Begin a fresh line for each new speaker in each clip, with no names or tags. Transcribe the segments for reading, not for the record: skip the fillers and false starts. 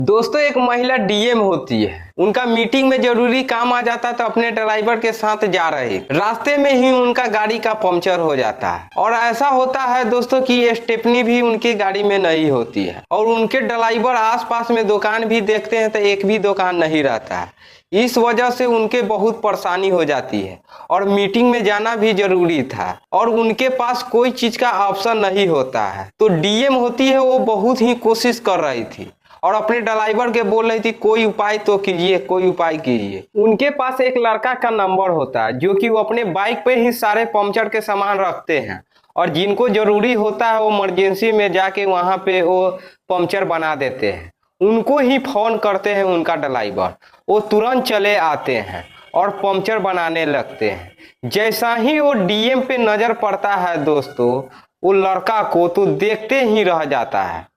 दोस्तों एक महिला डीएम होती है। उनका मीटिंग में जरूरी काम आ जाता है तो अपने ड्राइवर के साथ जा रहे रास्ते में ही उनका गाड़ी का पंक्चर हो जाता है। और ऐसा होता है दोस्तों कि स्टेपनी भी उनकी गाड़ी में नहीं होती है और उनके ड्राइवर आसपास में दुकान भी देखते हैं तो एक भी दुकान नहीं रहता है। इस वजह से उनके बहुत परेशानी हो जाती है और मीटिंग में जाना भी जरूरी था और उनके पास कोई चीज का ऑप्शन नहीं होता है। तो डीएम होती है वो बहुत ही कोशिश कर रही थी और अपने ड्राइवर के बोल रही थी कोई उपाय तो कीजिए, कोई उपाय कीजिए। उनके पास एक लड़का का नंबर होता है जो कि वो अपने बाइक पे ही सारे पंक्चर के सामान रखते हैं और जिनको जरूरी होता है वो इमरजेंसी में जाके वहां पे वो पंक्चर बना देते हैं। उनको ही फोन करते हैं उनका ड्राइवर, वो तुरंत चले आते हैं और पंक्चर बनाने लगते हैं। जैसा ही वो डीएम पे नजर पड़ता है दोस्तों वो लड़का को तो देखते ही रह जाता है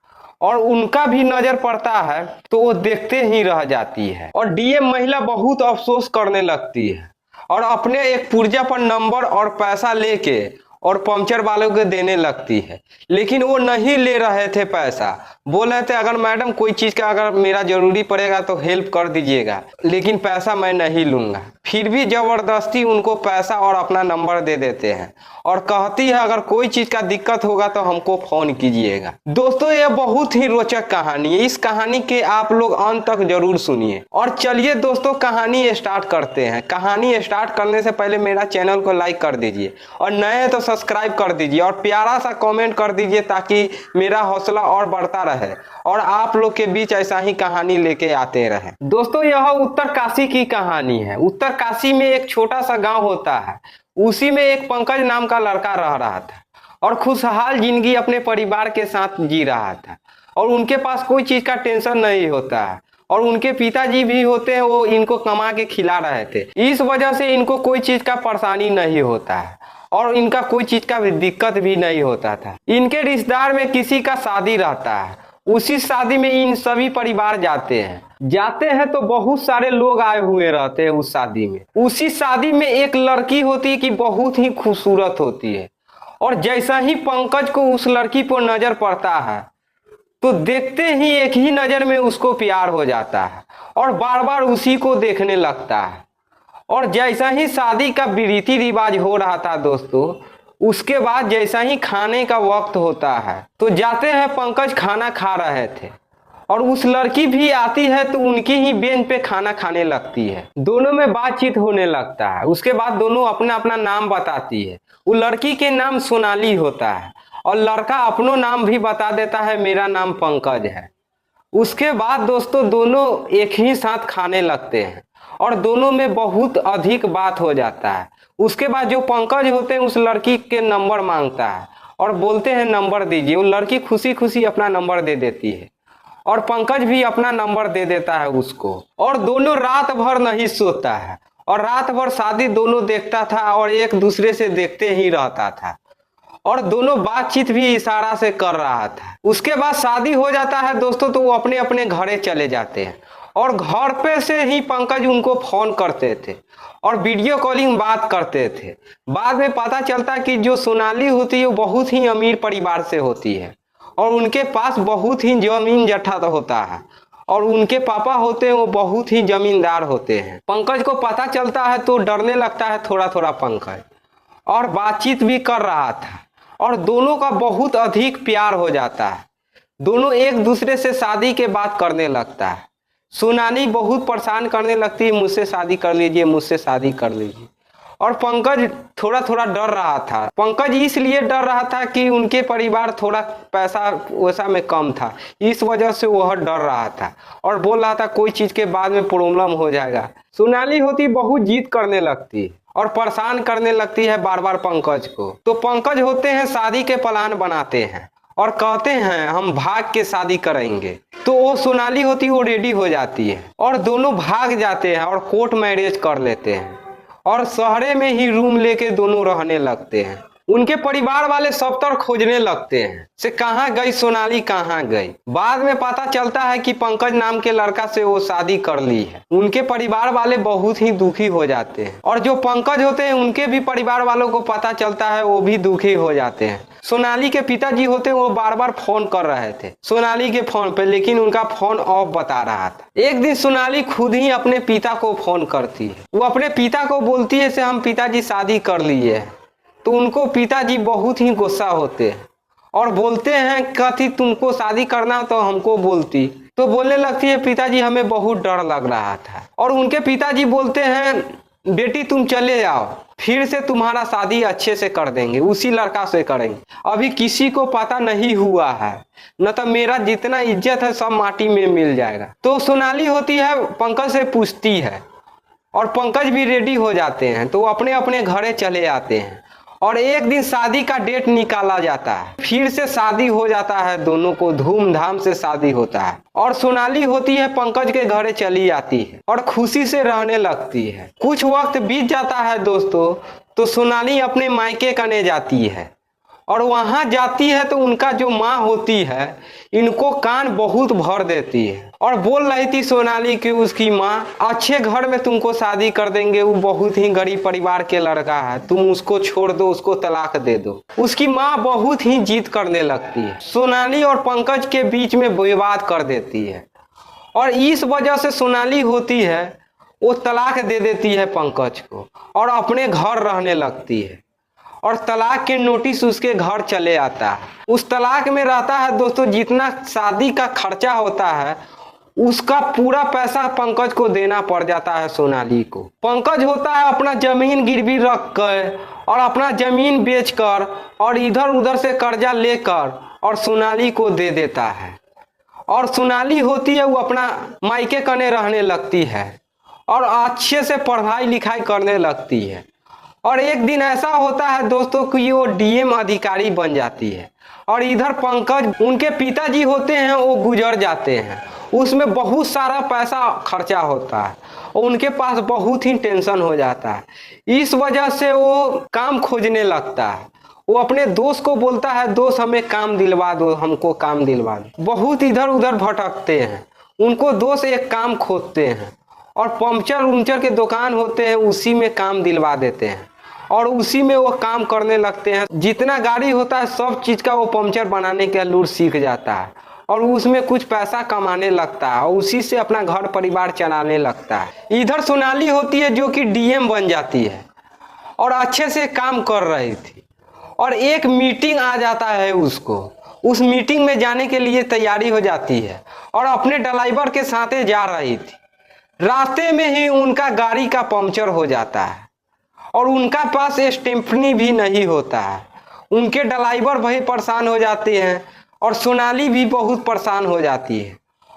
और उनका भी नजर पड़ता है तो वो देखते ही रह जाती है और डीएम महिला बहुत अफसोस करने लगती है और अपने एक पुर्जा पर नंबर और पैसा लेके और पंक्चर वालों को देने लगती है। लेकिन वो नहीं ले रहे थे पैसा, बोल रहे थे अगर मैडम कोई चीज का अगर मेरा जरूरी पड़ेगा तो हेल्प कर दीजिएगा, लेकिन पैसा मैं नहीं लूंगा। फिर भी जबरदस्ती उनको पैसा और अपना नंबर दे देते हैं और कहती है अगर कोई चीज का दिक्कत होगा तो हमको फोन कीजिएगा। दोस्तों यह बहुत ही रोचक कहानी है, इस कहानी के आप लोग अंत तक जरूर सुनिए। और चलिए दोस्तों कहानी स्टार्ट करते हैं। कहानी स्टार्ट करने से पहले मेरा चैनल को लाइक कर दीजिए और नए तो सब्सक्राइब कर दीजिए और प्यारा सा कमेंट कर दीजिए ताकि मेरा हौसला और बढ़ता रहे और आप लोग के बीच ऐसा ही कहानी लेके आते रहे। दोस्तों यह उत्तरकाशी की कहानी है। उत्तरकाशी में एक छोटा सा गांव होता है, उसी में एक पंकज नाम का लड़का रह रहा था और खुशहाल जिंदगी अपने परिवार के साथ जी रहा था और उनके पास कोई चीज का टेंशन नहीं होता है और उनके पिताजी भी होते हैं वो इनको कमा के खिला रहे थे। इस वजह से इनको कोई चीज का परेशानी नहीं होता है और इनका कोई चीज का दिक्कत भी नहीं होता था। इनके रिश्तेदार में किसी का शादी रहता है, उसी शादी में इन सभी परिवार जाते हैं तो बहुत सारे लोग आए हुए रहते हैं उस शादी में। उसी शादी में एक लड़की होती है कि बहुत ही खूबसूरत होती है और जैसा ही पंकज को उस लड़की पर नजर पड़ता है तो देखते ही एक ही नजर में उसको प्यार हो जाता है और बार बार उसी को देखने लगता है। और जैसा ही शादी का रीति रिवाज हो रहा था दोस्तों, उसके बाद जैसा ही खाने का वक्त होता है तो जाते हैं पंकज खाना खा रहे थे और उस लड़की भी आती है तो उनकी ही बेंच पे खाना खाने लगती है। दोनों में बातचीत होने लगता है। उसके बाद दोनों अपना अपना नाम बताती है। वो लड़की के नाम सोनाली होता है और लड़का अपनो नाम भी बता देता है मेरा नाम पंकज है। उसके बाद दोस्तों दोनों एक ही साथ खाने लगते हैं और दोनों में बहुत अधिक बात हो जाता है। उसके बाद जो पंकज होते हैं उस लड़की के नंबर मांगता है और बोलते हैं नंबर दीजिए। वो लड़की खुशी खुशी अपना नंबर दे देती है और पंकज भी अपना नंबर दे देता है उसको और दोनों रात भर नहीं सोता है और रात भर शादी दोनों देखता था और एक दूसरे से देखते ही रहता था और दोनों बातचीत भी इशारा से कर रहा था। उसके बाद शादी हो जाता है दोस्तों तो वो अपने अपने घरे चले जाते हैं और घर पे से ही पंकज उनको फोन करते थे और वीडियो कॉलिंग बात करते थे। बाद में पता चलता कि जो सोनाली होती है वो बहुत ही अमीर परिवार से होती है और उनके पास बहुत ही जमीन जट्ठा होता है और उनके पापा होते हैं वो बहुत ही जमींदार होते हैं। पंकज को पता चलता है तो डरने लगता है थोड़ा थोड़ा पंकज और बातचीत भी कर रहा था और दोनों का बहुत अधिक प्यार हो जाता है। दोनों एक दूसरे से शादी के बात करने लगता है। सोनाली बहुत परेशान करने लगती है मुझसे शादी कर लीजिए, मुझसे शादी कर लीजिए। और पंकज थोड़ा थोड़ा डर रहा था। पंकज इसलिए डर रहा था कि उनके परिवार थोड़ा पैसा वैसा में कम था, इस वजह से वह डर रहा था और बोल रहा था कोई चीज के बाद में प्रॉब्लम हो जाएगा। सोनाली होती बहुत जिद करने लगती और परेशान करने लगती है बार बार पंकज को। तो पंकज होते हैं शादी के प्लान बनाते हैं और कहते हैं हम भाग के शादी करेंगे। तो वो सोनाली होती वो रेडी हो जाती है और दोनों भाग जाते हैं और कोर्ट मैरिज कर लेते हैं और शहरे में ही रूम लेके दोनों रहने लगते हैं। उनके परिवार वाले सब तरफ खोजने लगते हैं से कहाँ गई सोनाली, कहाँ गई। बाद में पता चलता है कि पंकज नाम के लड़का से वो शादी कर ली है। उनके परिवार वाले बहुत ही दुखी हो जाते हैं और जो पंकज होते हैं उनके भी परिवार वालों को पता चलता है, वो भी दुखी हो जाते हैं। सोनाली के पिताजी होते वो बार बार फोन कर रहे थे सोनाली के फोन पे, लेकिन उनका फोन ऑफ बता रहा था। एक दिन सोनाली खुद ही अपने पिता को फोन करती है। वो अपने पिता को बोलती है से हम पिताजी शादी कर लिए। तो उनको पिताजी बहुत ही गुस्सा होते हैं और बोलते हैं कथी तुमको शादी करना तो हमको बोलती। तो बोलने लगती है पिताजी हमें बहुत डर लग रहा था। और उनके पिताजी बोलते हैं बेटी तुम चले जाओ, फिर से तुम्हारा शादी अच्छे से कर देंगे, उसी लड़का से करेंगे, अभी किसी को पता नहीं हुआ है, न तो मेरा जितना इज्जत है सब माटी में मिल जाएगा। तो सोनाली होती है पंकज से पूछती है और पंकज भी रेडी हो जाते हैं। तो वो अपने अपने घरे चले आते हैं और एक दिन शादी का डेट निकाला जाता है। फिर से शादी हो जाता है, दोनों को धूमधाम से शादी होता है। और सोनाली होती है पंकज के घरे चली आती है और खुशी से रहने लगती है। कुछ वक्त बीत जाता है दोस्तों, तो सोनाली अपने मायके कने जाती है और वहां जाती है तो उनका जो माँ होती है इनको कान बहुत भर देती है और बोल रही थी सोनाली कि उसकी माँ अच्छे घर में तुमको शादी कर देंगे, वो बहुत ही गरीब परिवार के लड़का है, तुम उसको छोड़ दो, उसको तलाक दे दो। उसकी माँ बहुत ही जिद करने लगती है, सोनाली और पंकज के बीच में विवाद कर देती है और इस वजह से सोनाली होती है वो तलाक दे देती है पंकज को और अपने घर रहने लगती है और तलाक के नोटिस उसके घर चले आता है। उस तलाक में रहता है दोस्तों, जितना शादी का खर्चा होता है उसका पूरा पैसा पंकज को देना पड़ जाता है सोनाली को। पंकज होता है अपना जमीन गिरवी रख कर और अपना जमीन बेचकर और इधर उधर से कर्जा लेकर और सोनाली को दे देता है। और सोनाली होती है वो अपना मायके कने रहने लगती है और अच्छे से पढ़ाई लिखाई करने लगती है। और एक दिन ऐसा होता है दोस्तों कि वो डीएम अधिकारी बन जाती है और इधर पंकज उनके पिताजी होते हैं वो गुजर जाते हैं। उसमें बहुत सारा पैसा खर्चा होता है और उनके पास बहुत ही टेंशन हो जाता है। इस वजह से वो काम खोजने लगता है। वो अपने दोस्त को बोलता है दोस्त हमें काम दिलवा दो, हमको काम दिलवा दो। बहुत इधर उधर भटकते हैं, उनको दोस्त एक काम खोजते हैं और पंचर के दुकान होते हैं उसी में काम दिलवा देते हैं और उसी में वो काम करने लगते हैं। जितना गाड़ी होता है सब चीज का वो पंचर बनाने का लूर सीख जाता है और उसमें कुछ पैसा कमाने लगता है और उसी से अपना घर परिवार चलाने लगता है। इधर सोनाली होती है जो कि डीएम बन जाती है और अच्छे से काम कर रही थी और एक मीटिंग आ जाता है उसको। उस मीटिंग में जाने के लिए तैयारी हो जाती है और अपने ड्राइवर के साथ जा रही थी। रास्ते में ही उनका गाड़ी का पंचर हो जाता है और उनका पास स्टेपनी भी नहीं होता है। उनके ड्राइवर भी परेशान हो जाते हैं और सोनाली भी बहुत परेशान हो जाती है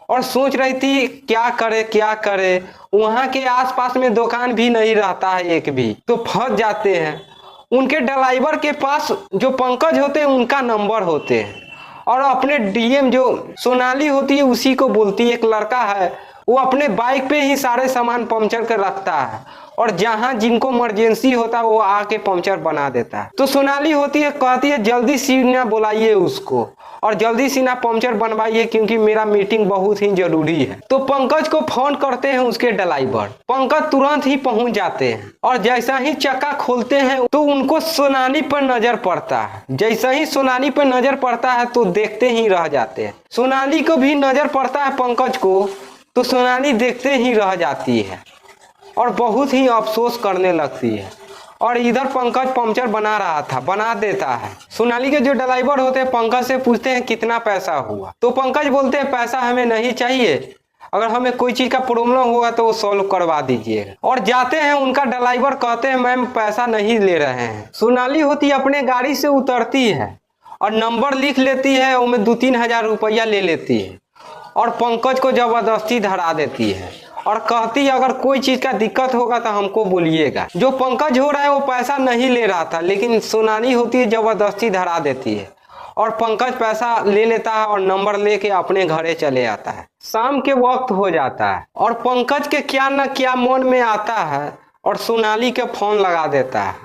और सोच रही थी क्या करे। वहाँ के आसपास में दुकान भी नहीं रहता है एक भी, तो फंस जाते हैं। उनके ड्राइवर के पास जो पंकज होते हैं उनका नंबर होते हैं और अपने डीएम जो सोनाली होती है उसी को बोलती है। एक लड़का है वो अपने बाइक पे ही सारे सामान पंचर कर रखता है और जहां जिनको इमरजेंसी होता है वो आके पंचर बना देता है। तो सोनाली होती है कहती है जल्दी सीना बुलाइए उसको और जल्दी सीना पंचर बनवाइए क्योंकि मेरा मीटिंग बहुत ही जरूरी है। तो पंकज को फोन करते हैं उसके ड्राइवर। पंकज तुरंत ही पहुंच जाते हैं और जैसा ही चक्का खोलते हैं तो उनको सोनाली पर नजर पड़ता है। जैसा ही सोनाली पर नजर पड़ता है तो देखते ही रह जाते हैं। सोनाली को भी नजर पड़ता है पंकज को, तो सोनाली देखते ही रह जाती है और बहुत ही अफसोस करने लगती है। और इधर पंकज पंचर बना देता है। सोनाली के जो ड्राइवर होते हैं पंकज से पूछते हैं कितना पैसा हुआ। तो पंकज बोलते हैं पैसा हमें नहीं चाहिए, अगर हमें कोई चीज का प्रॉब्लम होगा तो वो सॉल्व करवा दीजिएगा। और जाते हैं, उनका ड्राइवर कहते हैं मैम पैसा नहीं ले रहे हैं। सोनाली होती अपने गाड़ी से उतरती है और नंबर लिख लेती है, उसमें 2-3 हजार रुपया ले लेती है और पंकज को जबरदस्ती धरा देती है और कहती है अगर कोई चीज का दिक्कत होगा तो हमको बोलिएगा। जो पंकज हो रहा है वो पैसा नहीं ले रहा था, लेकिन सोनाली होती है जबरदस्ती धरा देती है और पंकज पैसा ले लेता है और नंबर लेके अपने घरे चले आता है। शाम के वक्त हो जाता है और पंकज के क्या न क्या मन में आता है और सोनाली के फोन लगा देता है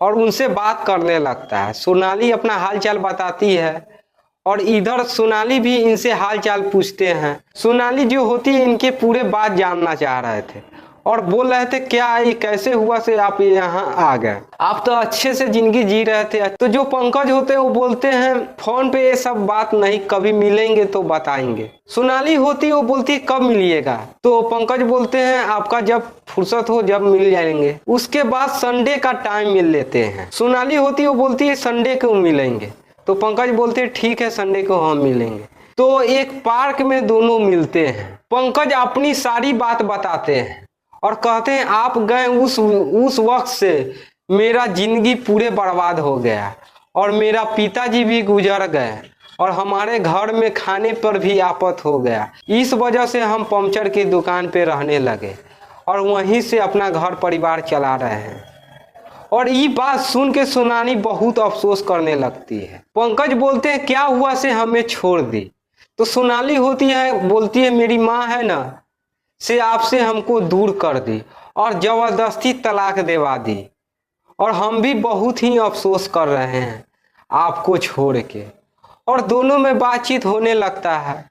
और उनसे बात करने लगता है। सोनाली अपना हालचाल बताती है और इधर सोनाली भी इनसे हालचाल पूछते हैं। सोनाली जो होती है इनके पूरे बात जानना चाह रहे थे और बोल रहे थे क्या ये कैसे हुआ से आप यहाँ आ गए, आप तो अच्छे से जिंदगी जी रहे थे। तो जो पंकज होते हैं वो बोलते हैं फोन पे ये सब बात नहीं, कभी मिलेंगे तो बताएंगे। सोनाली होती वो बोलती है कब मिलिएगा, तो पंकज बोलते हैं आपका जब फुर्सत हो जब मिल जाएंगे। उसके बाद संडे का टाइम मिल लेते हैं। सोनाली होती वो बोलती है संडे को मिलेंगे, तो पंकज बोलते हैं ठीक है संडे को हम मिलेंगे। तो एक पार्क में दोनों मिलते हैं। पंकज अपनी सारी बात बताते हैं और कहते हैं आप गए उस वक्त से मेरा जिंदगी पूरे बर्बाद हो गया और मेरा पिताजी भी गुजर गए और हमारे घर में खाने पर भी आफत हो गया। इस वजह से हम पंचर की दुकान पे रहने लगे और वहीं से अपना घर परिवार चला रहे हैं। और ये बात सुन के सोनाली बहुत अफसोस करने लगती है। पंकज बोलते हैं क्या हुआ से हमें छोड़ दी, तो सोनाली होती है बोलती है मेरी माँ है ना से आपसे हमको दूर कर दी और जबरदस्ती तलाक दिलवा दी और हम भी बहुत ही अफसोस कर रहे हैं आपको छोड़ के। और दोनों में बातचीत होने लगता है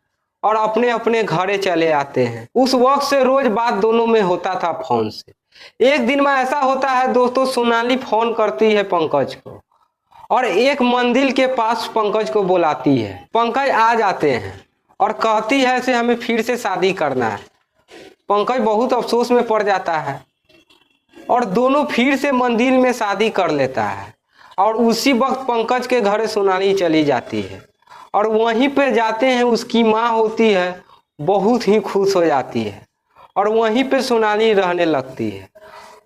और अपने अपने घरे चले आते हैं। उस वक्त से रोज बात दोनों में होता था फोन से। एक दिन में ऐसा होता है दोस्तों, सोनाली फोन करती है पंकज को और एक मंदिर के पास पंकज को बुलाती है। पंकज आ जाते हैं और कहती है से हमें फिर से शादी करना है। पंकज बहुत अफसोस में पड़ जाता है और दोनों फिर से मंदिर में शादी कर लेता है। और उसी वक्त पंकज के घर सोनाली चली जाती है और वहीं पे जाते हैं उसकी माँ होती है, बहुत ही खुश हो जाती है और वहीं पे सोनाली रहने लगती है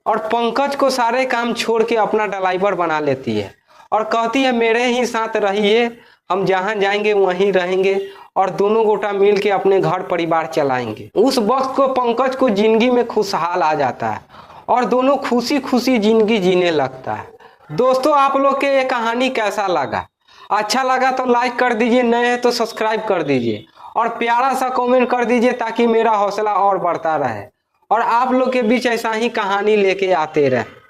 और पंकज को सारे काम छोड़ के अपना ड्राइवर बना लेती है और कहती है मेरे ही साथ रहिए, हम जहाँ जाएंगे वहीं रहेंगे और दोनों गोटा मिल के अपने घर परिवार चलाएंगे। उस वक्त को पंकज को जिंदगी में खुशहाल आ जाता है और दोनों खुशी खुशी जिंदगी जीने लगता है। दोस्तों आप लोग के ये कहानी कैसा लगा? अच्छा लगा तो लाइक कर दीजिए, नए हैं तो सब्सक्राइब कर दीजिए और प्यारा सा कमेंट कर दीजिए ताकि मेरा हौसला और बढ़ता रहे और आप लोग के बीच ऐसा ही कहानी लेके आते रहे।